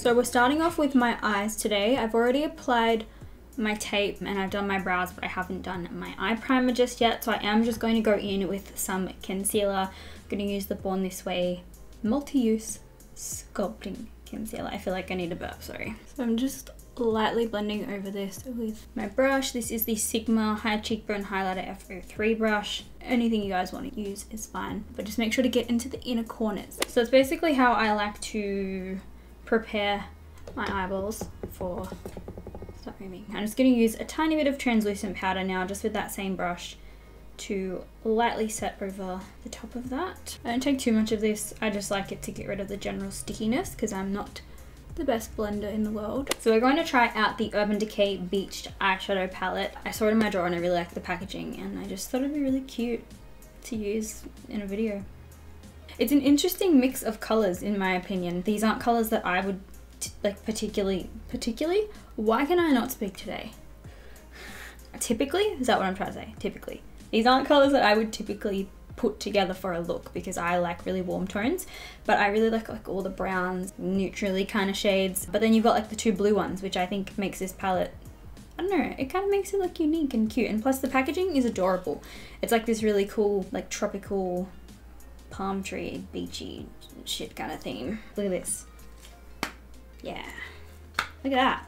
So we're starting off with my eyes today. I've already applied my tape and I've done my brows, but I haven't done my eye primer just yet. So I am just going to go in with some concealer. I'm going to use the Born This Way multi-use sculpting concealer. I feel like I need a burp, sorry. So I'm just lightly blending over this with my brush. This is the Sigma High Cheekbone Highlighter F03 brush. Anything you guys want to use is fine, but just make sure to get into the inner corners. So it's basically how I like to prepare my eyeballs for... Stop moving. I'm just going to use a tiny bit of translucent powder now, just with that same brush, to lightly set over the top of that. I don't take too much of this. I just like it to get rid of the general stickiness because I'm not the best blender in the world. So we're going to try out the Urban Decay Beached Eyeshadow Palette. I saw it in my drawer and I really liked the packaging and I just thought it'd be really cute to use in a video. It's an interesting mix of colors in my opinion. These aren't colors that I would like particularly, why can I not speak today? Typically, is that what I'm trying to say? Typically. These aren't colors that I would typically put together for a look because I like really warm tones, but I really like all the browns, neutrally kind of shades. But then you've got like the two blue ones, which I think makes this palette, I don't know, it kind of makes it look unique and cute. And plus the packaging is adorable. It's like this really cool, like tropical palm tree, beachy shit kind of theme. Look at this. Yeah, look at that.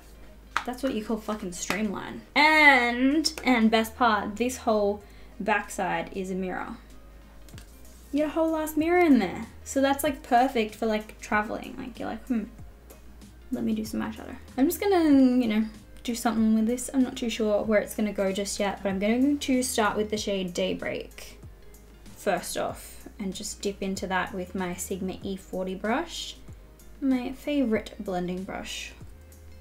That's what you call fucking streamline. And best part, this whole backside is a mirror. You get a whole last mirror in there. So that's like perfect for like traveling. Like you're like, let me do some eyeshadow. I'm just gonna, you know, do something with this. I'm not too sure where it's gonna go just yet, but I'm going to start with the shade Daybreak first off and just dip into that with my Sigma E40 brush. My favorite blending brush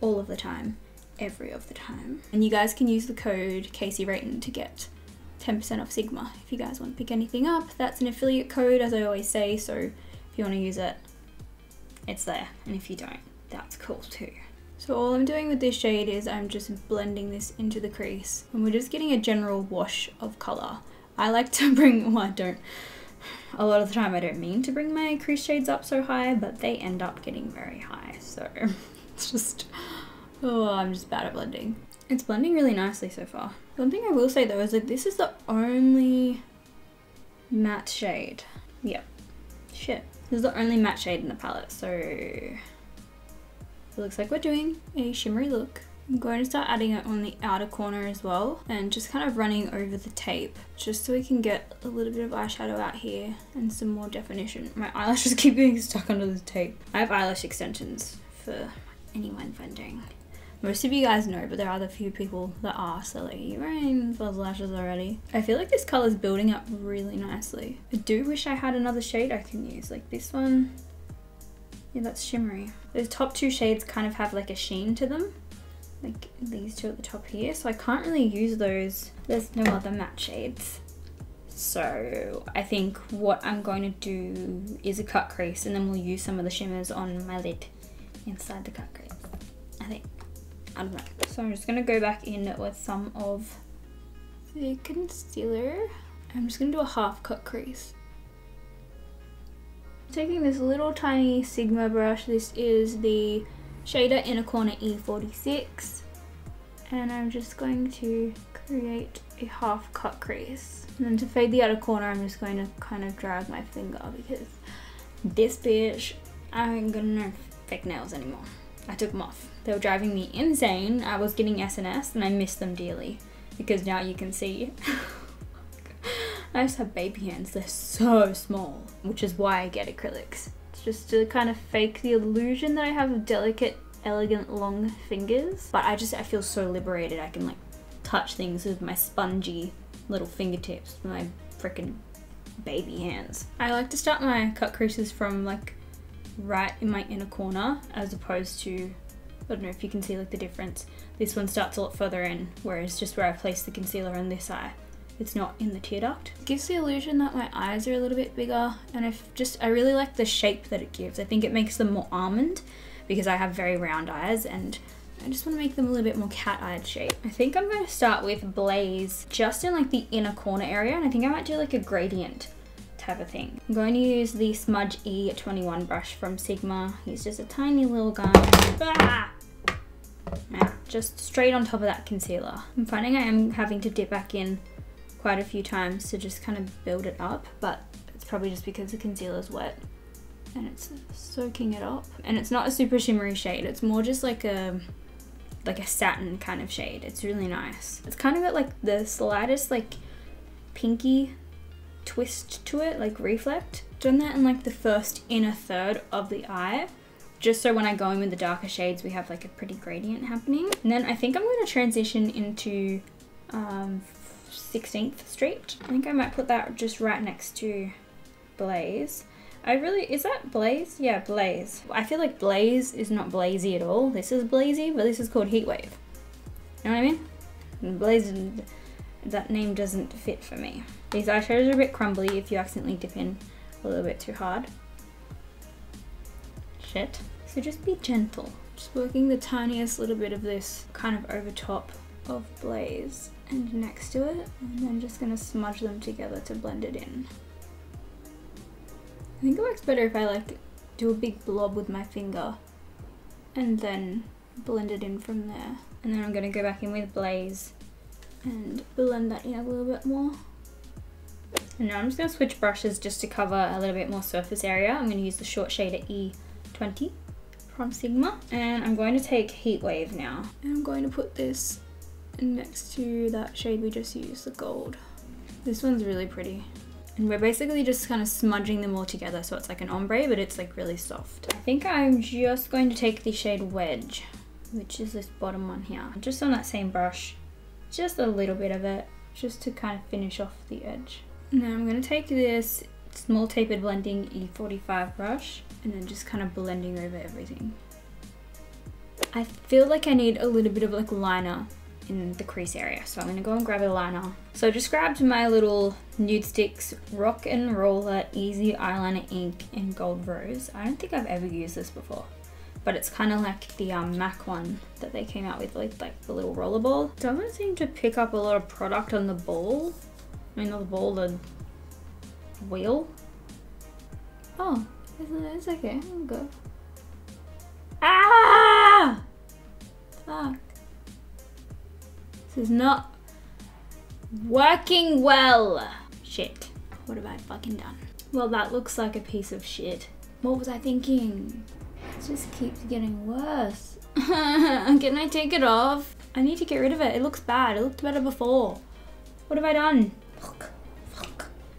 all of the time, every of the time. And you guys can use the code Kasey Rayton to get 10% off Sigma. If you guys want to pick anything up, that's an affiliate code as I always say, so if you want to use it, it's there. And if you don't, that's cool too. So all I'm doing with this shade is I'm just blending this into the crease and we're just getting a general wash of color. I like to bring, well I don't, a lot of the time I don't mean to bring my crease shades up so high, but they end up getting very high. So it's just, oh, I'm just bad at blending. It's blending really nicely so far. One thing I will say though is that this is the only matte shade. Yep, shit. This is the only matte shade in the palette, so it looks like we're doing a shimmery look. I'm going to start adding it on the outer corner as well and just kind of running over the tape just so we can get a little bit of eyeshadow out here and some more definition. My eyelashes keep getting stuck under the tape. I have eyelash extensions for anyone wondering. Most of you guys know, but there are the few people that are, so like, you're wearing those lashes already. I feel like this color is building up really nicely. I do wish I had another shade I can use, like this one. Yeah, that's shimmery. Those top two shades kind of have like a sheen to them. Like these two at the top here, so I can't really use those. There's no other matte shades. So I think what I'm going to do is a cut crease and then we'll use some of the shimmers on my lid inside the cut crease, I think. I don't know. So I'm just gonna go back in with some of the concealer. I'm just gonna do a half cut crease. Taking this little tiny Sigma brush, this is the shader Inner Corner E46, and I'm just going to create a half cut crease. And then to fade the outer corner, I'm just going to kind of drag my finger because this bitch, I ain't got no fake nails anymore. I took them off. They were driving me insane. I was getting SNS and I missed them dearly because now you can see I just have baby hands. They're so small, which is why I get acrylics. Just to kind of fake the illusion that I have delicate, elegant, long fingers. But I feel so liberated. I can like touch things with my spongy little fingertips, with my freaking baby hands. I like to start my cut creases from like right in my inner corner as opposed to, I don't know if you can see like the difference. This one starts a lot further in, whereas just where I place the concealer on this eye, it's not in the tear duct. It gives the illusion that my eyes are a little bit bigger, and I really like the shape that it gives. I think it makes them more almond because I have very round eyes and I just want to make them a little bit more cat-eyed shape. I think I'm going to start with Blaze just in like the inner corner area, and I think I might do like a gradient type of thing. I'm going to use the Smudge E21 brush from Sigma. It's just a tiny little gun. Ah! Just straight on top of that concealer. I'm finding I am having to dip back in quite a few times to just kind of build it up, but it's probably just because the concealer's wet and it's soaking it up. And it's not a super shimmery shade, it's more just like a satin kind of shade. It's really nice. It's kind of got like the slightest like pinky twist to it, like reflect. Done that in like the first inner third of the eye, just so when I go in with the darker shades we have like a pretty gradient happening. And then I think I'm going to transition into 16th Street. I think I might put that just right next to Blaze. Is that Blaze? Yeah, Blaze. I feel like Blaze is not blazy at all. This is blazy, but this is called Heatwave. You know what I mean? And Blaze, that name doesn't fit for me. These eyeshadows are a bit crumbly if you accidentally dip in a little bit too hard. Shit. So just be gentle. Just working the tiniest little bit of this kind of over top of Blaze and next to it, and then just gonna smudge them together to blend it in. I think it works better if I like do a big blob with my finger and then blend it in from there. And then I'm gonna go back in with Blaze and blend that in a little bit more. And now I'm just gonna switch brushes just to cover a little bit more surface area. I'm gonna use the short shader E20 from Sigma. And I'm going to take Heatwave now. And I'm going to put this next to that shade we just used, the gold. This one's really pretty. And we're basically just kind of smudging them all together so it's like an ombre, but it's like really soft. I think I'm just going to take the shade Wedge, which is this bottom one here. Just on that same brush, just a little bit of it, just to kind of finish off the edge. Now I'm going to take this small tapered blending E45 brush and then just kind of blending over everything. I feel like I need a little bit of like liner in the crease area, so I'm gonna go and grab a liner. So I just grabbed my little Nude Sticks Rock and Roller Easy Eyeliner Ink in Gold Rose. I don't think I've ever used this before, but it's kind of like the MAC one that they came out with, like the little roller ball. Doesn't seem to pick up a lot of product on the ball. I mean, not the ball, the wheel. Oh, it's okay, I'll go. Ah! Fuck. This is not working well. Shit. What have I fucking done? Well, that looks like a piece of shit. What was I thinking? It just keeps getting worse. Can I take it off? I need to get rid of it. It looks bad. It looked better before. What have I done? Fuck.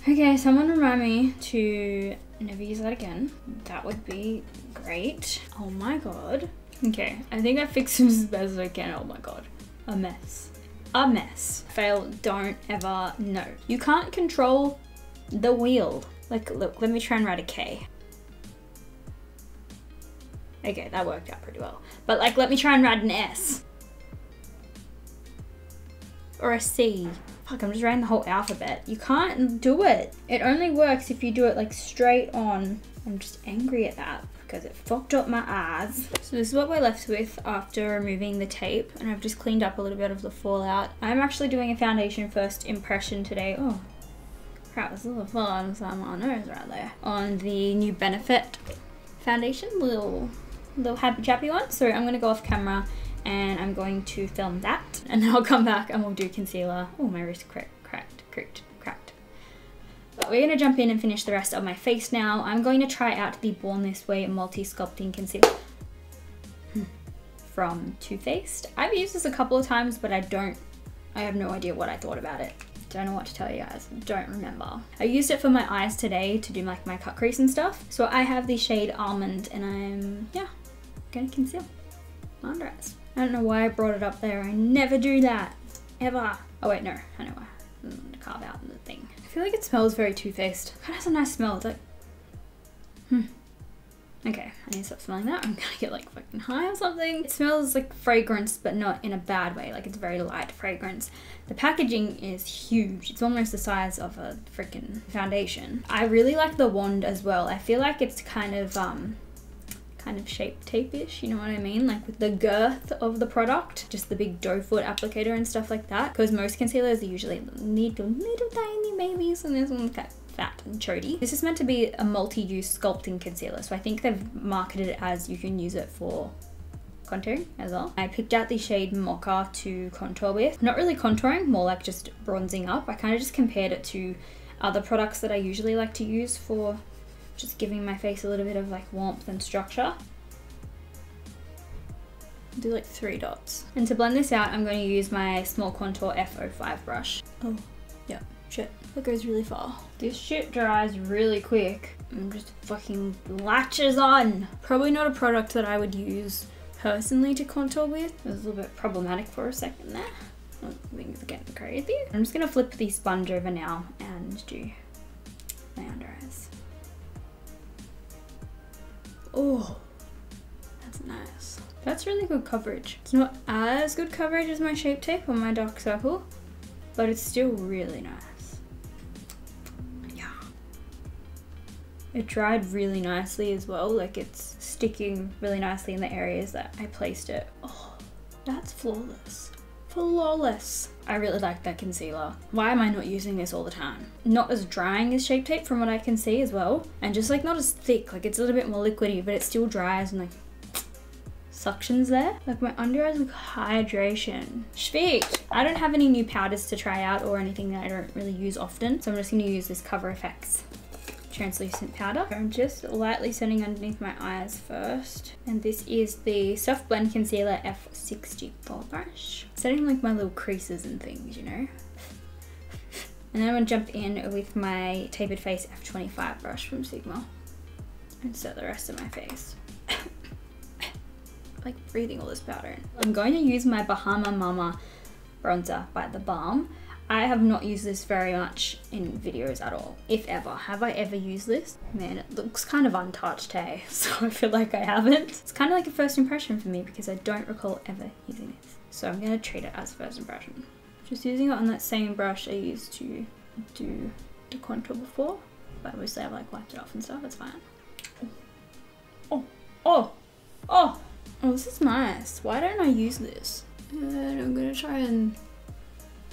Okay, someone remind me to never use that again. That would be great. Oh my god. Okay, I think I fixed this as best as I can. Oh my god. A mess. A mess. Fail, don't ever, no. You can't control the wheel. Like, look, let me try and write a K. Okay, that worked out pretty well. But like, let me try and write an S. Or a C. Fuck, I'm just writing the whole alphabet. You can't do it. It only works if you do it like straight on. I'm just angry at that because it fucked up my eyes. So this is what we're left with after removing the tape, and I've just cleaned up a little bit of the fallout. I'm actually doing a foundation first impression today. Oh crap, there's a little fallout on my nose right there. On the new Benefit foundation, little happy chappy one. So I'm gonna go off camera and I'm going to film that, and then I'll come back and we'll do concealer. Oh, my wrist cracked. But we're gonna jump in and finish the rest of my face now. I'm going to try out the Born This Way Multi-Sculpting Concealer from Too Faced. I've used this a couple of times, but I have no idea what I thought about it. Don't know what to tell you guys, don't remember. I used it for my eyes today to do like my cut crease and stuff. So I have the shade Almond, and I'm, yeah, gonna conceal my under eyes. I don't know why I brought it up there. I never do that, ever. Oh wait, no, I know why. I'm gonna carve out the thing. I feel like it smells very Too Faced. It kind of has a nice smell. It's like, Okay, I need to stop smelling that. I'm gonna get like fucking high or something. It smells like fragrance, but not in a bad way. Like, it's very light fragrance. The packaging is huge. It's almost the size of a freaking foundation. I really like the wand as well. I feel like it's kind of shape tape-ish, you know what I mean? Like with the girth of the product, just the big doe foot applicator and stuff like that. Because most concealers are usually little tiny babies, and this one's got fat and chody. This is meant to be a multi-use sculpting concealer, so I think they've marketed it as you can use it for contouring as well. I picked out the shade Mocha to contour with. Not really contouring, more like just bronzing up. I kind of just compared it to other products that I usually like to use for just giving my face a little bit of like warmth and structure. Do like 3 dots. And to blend this out, I'm going to use my small contour F05 brush. Oh, yeah, shit, that goes really far. This shit dries really quick and just fucking latches on. Probably not a product that I would use personally to contour with. It was a little bit problematic for a second there. Oh, things are getting crazy. I'm just gonna flip the sponge over now and do my under eyes. Oh, that's nice. That's really good coverage. It's not as good coverage as my Shape Tape on my dark circle, but it's still really nice. It dried really nicely as well, like it's sticking really nicely in the areas that I placed it. Oh, that's flawless. Flawless. I really like that concealer. Why am I not using this all the time? Not as drying as Shape Tape from what I can see as well, and just like not as thick, like it's a little bit more liquidy, but it still dries and like suctions there. Like my under eyes look hydration. Sweet. I don't have any new powders to try out or anything that I don't really use often, so I'm just gonna use this Cover FX translucent powder. I'm just lightly setting underneath my eyes first, and this is the Soft Blend Concealer F64 brush. Setting like my little creases and things, you know. And then I'm gonna jump in with my Tapered Face F25 brush from Sigma and set the rest of my face. Like breathing all this powder in. I'm going to use my Bahama Mama bronzer by The Balm. I have not used this very much in videos at all, if ever. Have I ever used this? Man, it looks kind of untouched, hey? So I feel like I haven't. It's kind of like a first impression for me because I don't recall ever using this. So I'm gonna treat it as first impression. Just using it on that same brush I used to do the contour before, but obviously I've like wiped it off and stuff, it's fine. Oh, oh, oh, oh, this is nice. Why don't I use this? And I'm gonna try and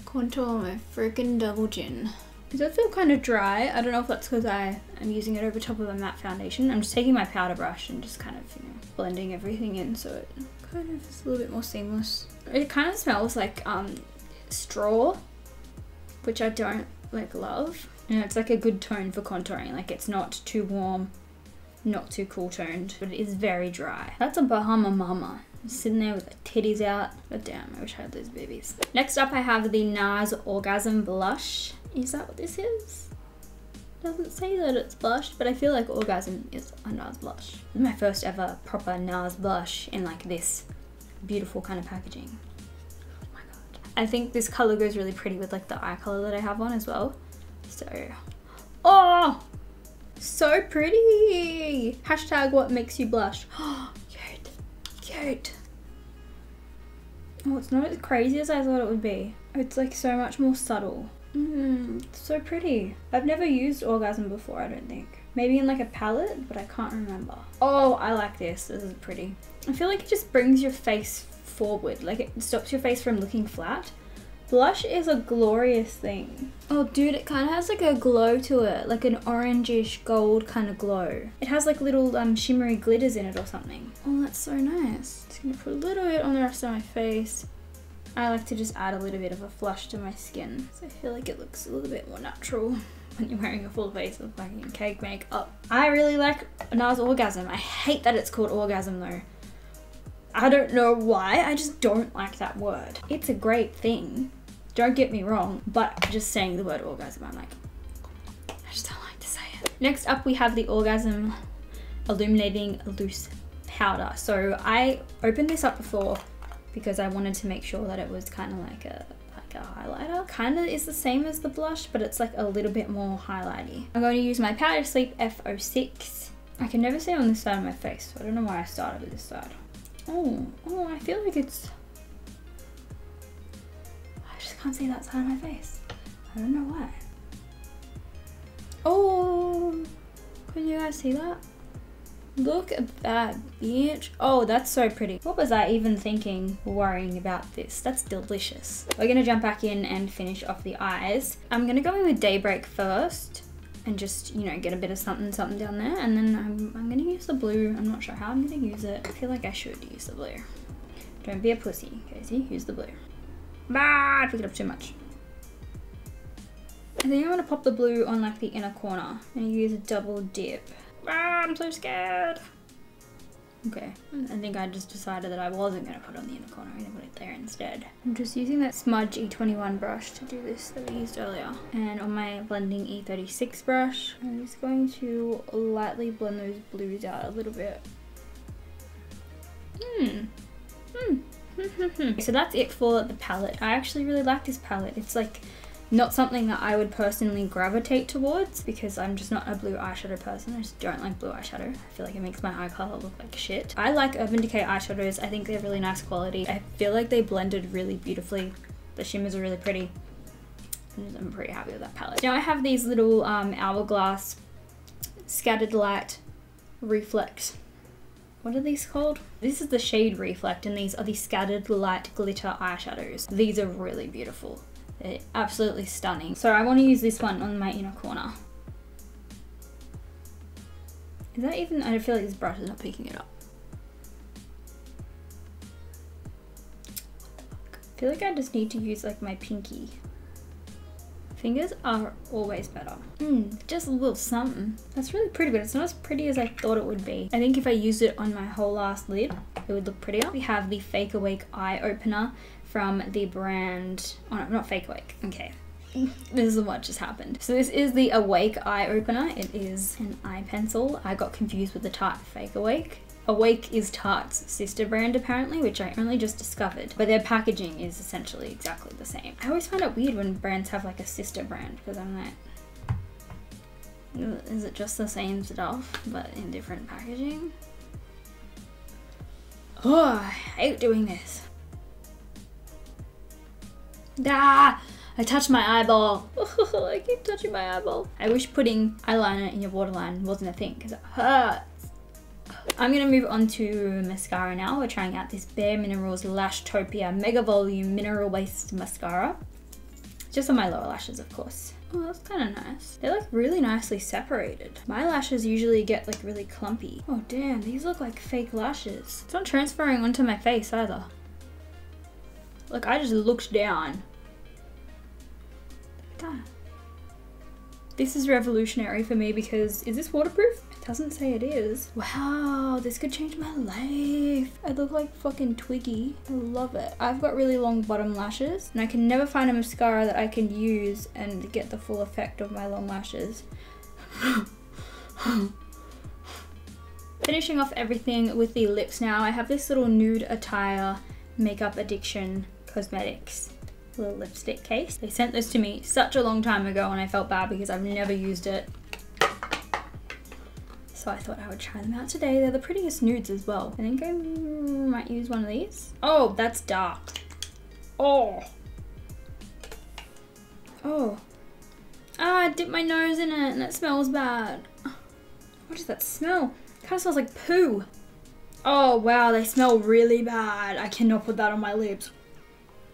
contour my freaking double chin. It does feel kind of dry. I don't know if that's because I am using it over top of a matte foundation. I'm just taking my powder brush and just kind of, you know, blending everything in so it kind of is a little bit more seamless. It kind of smells like straw, which I don't like love. And it's like a good tone for contouring. Like it's not too warm, not too cool toned, but it is very dry. That's a Bahama Mama. Sitting there with the titties out. But damn, I wish I had those babies. Next up I have the Nas Orgasm Blush. Is that what this is? Doesn't say that it's blush, but I feel like Orgasm is a Nas blush. This is my first ever proper Nas blush in like this beautiful kind of packaging. Oh my god. I think this color goes really pretty with like the eye color that I have on as well. So, oh, so pretty. Hashtag what makes you blush. Oh, cute, cute. Oh, it's not as crazy as I thought it would be. It's like so much more subtle. It's so pretty. I've never used Orgasm before, I don't think. Maybe in like a palette, but I can't remember. Oh, I like this. This is pretty. I feel like it just brings your face forward. Like it stops your face from looking flat. Blush is a glorious thing. Oh dude, it kind of has like a glow to it, like an orangish gold kind of glow. It has like little shimmery glitters in it or something. Oh, that's so nice. Just gonna put a little bit on the rest of my face. I like to just add a little bit of a flush to my skin, so I feel like it looks a little bit more natural when you're wearing a full face of fucking cake makeup. I really like Nas Orgasm. I hate that it's called Orgasm though. I don't know why, I just don't like that word. It's a great thing, don't get me wrong, but just saying the word orgasm, I'm like, I just don't like to say it. Next up we have the Orgasm Illuminating Loose Powder. So I opened this up before because I wanted to make sure that it was kind of like a highlighter. Kind of is the same as the blush, but it's like a little bit more highlighty. I'm going to use my Powder Sleep F06. I can never see it on this side of my face, so I don't know why I started with this side. Oh, I feel like it's... I just can't see that side of my face. I don't know why. Oh, can you guys see that? Look at that, bitch. Oh, that's so pretty. What was I even thinking worrying about this? That's delicious. We're gonna jump back in and finish off the eyes. I'm gonna go in with Daybreak first. and just, you know, get a bit of something down there. And then I'm gonna use the blue. I'm not sure how I'm gonna use it. I feel like I should use the blue. Don't be a pussy, Kasey. Use the blue. Bah, I picked it up too much. I think I'm gonna pop the blue on like the inner corner and use a double dip. Ah, I'm so scared. Okay, I think I just decided that I wasn't gonna put it on the inner corner. I'm gonna put it there instead. I'm just using that Smudge E21 brush to do this that we used earlier. And on my blending E36 brush, I'm just going to lightly blend those blues out a little bit. So that's it for the palette. I actually really like this palette. It's like not something that I would personally gravitate towards because I'm just not a blue eyeshadow person. I just don't like blue eyeshadow. I feel like it makes my eye color look like shit. I like Urban Decay eyeshadows. I think they're really nice quality. I feel like they blended really beautifully. The shimmers are really pretty. I'm pretty happy with that palette. Now I have these little Hourglass Scattered Light Reflect. What are these called? This is the shade Reflect, and these are the Scattered Light Glitter eyeshadows. These are really beautiful. They're absolutely stunning. So I want to use this one on my inner corner. Is that even, I feel like this brush is not picking it up. I feel like I just need to use like my pinky. Fingers are always better. Just a little something. That's really pretty, but it's not as pretty as I thought it would be. I think if I used it on my whole last lid, it would look prettier. We have the Fake Awake Eye Opener from the brand, oh no, not Fake Awake, okay. This is what just happened. So this is the Awake Eye Opener. It is an eye pencil. I got confused with the Tarte Fake Awake. Awake is Tarte's sister brand apparently, which I only just discovered, but their packaging is essentially exactly the same. I always find it weird when brands have like a sister brand because I'm like, is it just the same stuff but in different packaging? Oh, I hate doing this. Ah, I touched my eyeball. I keep touching my eyeball. I wish putting eyeliner in your waterline wasn't a thing because it hurts. I'm gonna move on to mascara now. We're trying out this Bare Minerals Lash Topia Mega Volume Mineral Based Mascara. Just on my lower lashes, of course. Oh, that's kind of nice. They're like really nicely separated. My lashes usually get like really clumpy. Oh damn, these look like fake lashes. It's not transferring onto my face either. Look, I just looked down. Look at that. This is revolutionary for me because, is this waterproof? It doesn't say it is. Wow, this could change my life. I look like fucking Twiggy. I love it. I've got really long bottom lashes and I can never find a mascara that I can use and get the full effect of my long lashes. Finishing off everything with the lips now. I have this little Nude Attire Makeup Addiction Cosmetics little lipstick case. They sent this to me such a long time ago and I felt bad because I've never used it. So I thought I would try them out today. They're the prettiest nudes as well. I think I might use one of these. Oh, that's dark. Oh. Oh. Ah, I dipped my nose in it and it smells bad. What does that smell? It kind of smells like poo. Oh wow, they smell really bad. I cannot put that on my lips.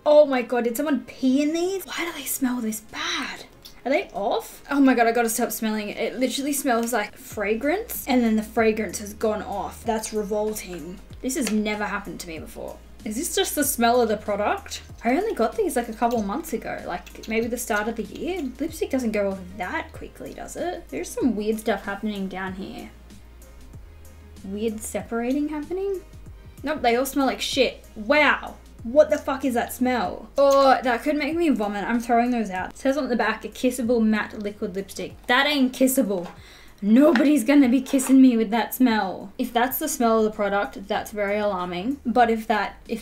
Oh my god, did someone pee in these? Why do they smell this bad? Are they off? Oh my god, I gotta stop smelling it. It literally smells like fragrance and then the fragrance has gone off. That's revolting. This has never happened to me before. Is this just the smell of the product? I only got these like a couple months ago, like maybe the start of the year. Lipstick doesn't go off that quickly, does it? There's some weird stuff happening down here. Weird separating happening? Nope, they all smell like shit. Wow. What the fuck is that smell? Oh, that could make me vomit. I'm throwing those out. It says on the back, a kissable matte liquid lipstick. That ain't kissable. Nobody's gonna be kissing me with that smell. If that's the smell of the product, that's very alarming. But if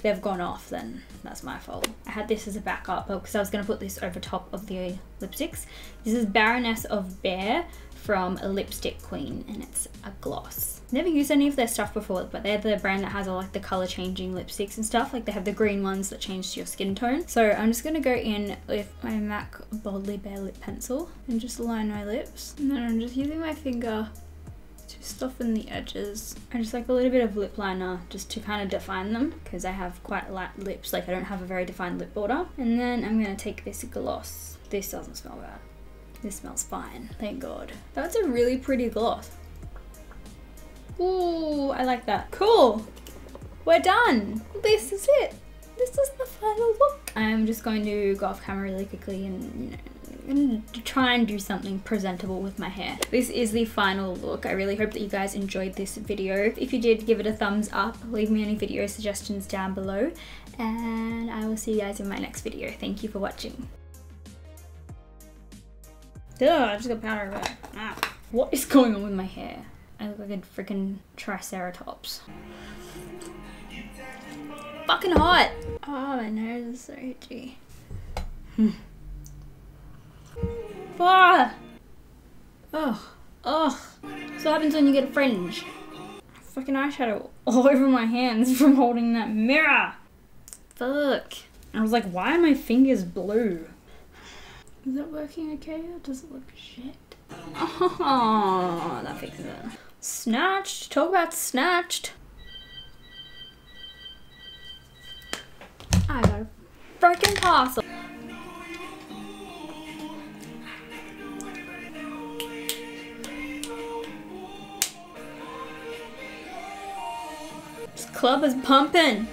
they've gone off, then that's my fault. I had this as a backup because I was gonna put this over top of the lipsticks. This is Baroness of Bear from Lipstick Queen and it's a gloss. Never used any of their stuff before, but they're the brand that has all like the color changing lipsticks and stuff. Like they have the green ones that change to your skin tone. So I'm just gonna go in with my MAC Boldly Bare Lip Pencil and just line my lips. And then I'm just using my finger to soften the edges. And just like a little bit of lip liner just to kind of define them because I have quite light lips. Like I don't have a very defined lip border. And then I'm gonna take this gloss. This doesn't smell bad. This smells fine, thank God. That's a really pretty gloss. Ooh, I like that. Cool, we're done. This is it. This is the final look. I'm just going to go off camera really quickly and, you know, try and do something presentable with my hair. This is the final look. I really hope that you guys enjoyed this video. If you did, give it a thumbs up. Leave me any video suggestions down below. And I will see you guys in my next video. Thank you for watching. Ugh, I just got powder everywhere. Ah. What is going on with my hair? I look like a freaking triceratops. Fucking hot! Oh, my nose is so itchy. Ah! Ugh. Ugh. So what happens when you get a fringe? Fucking eyeshadow all over my hands from holding that mirror. Fuck. I was like, why are my fingers blue? Is it working okay or does it look shit? Oh, that fixes it. Snatched. Talk about snatched. I got a freaking parcel. This club is pumping.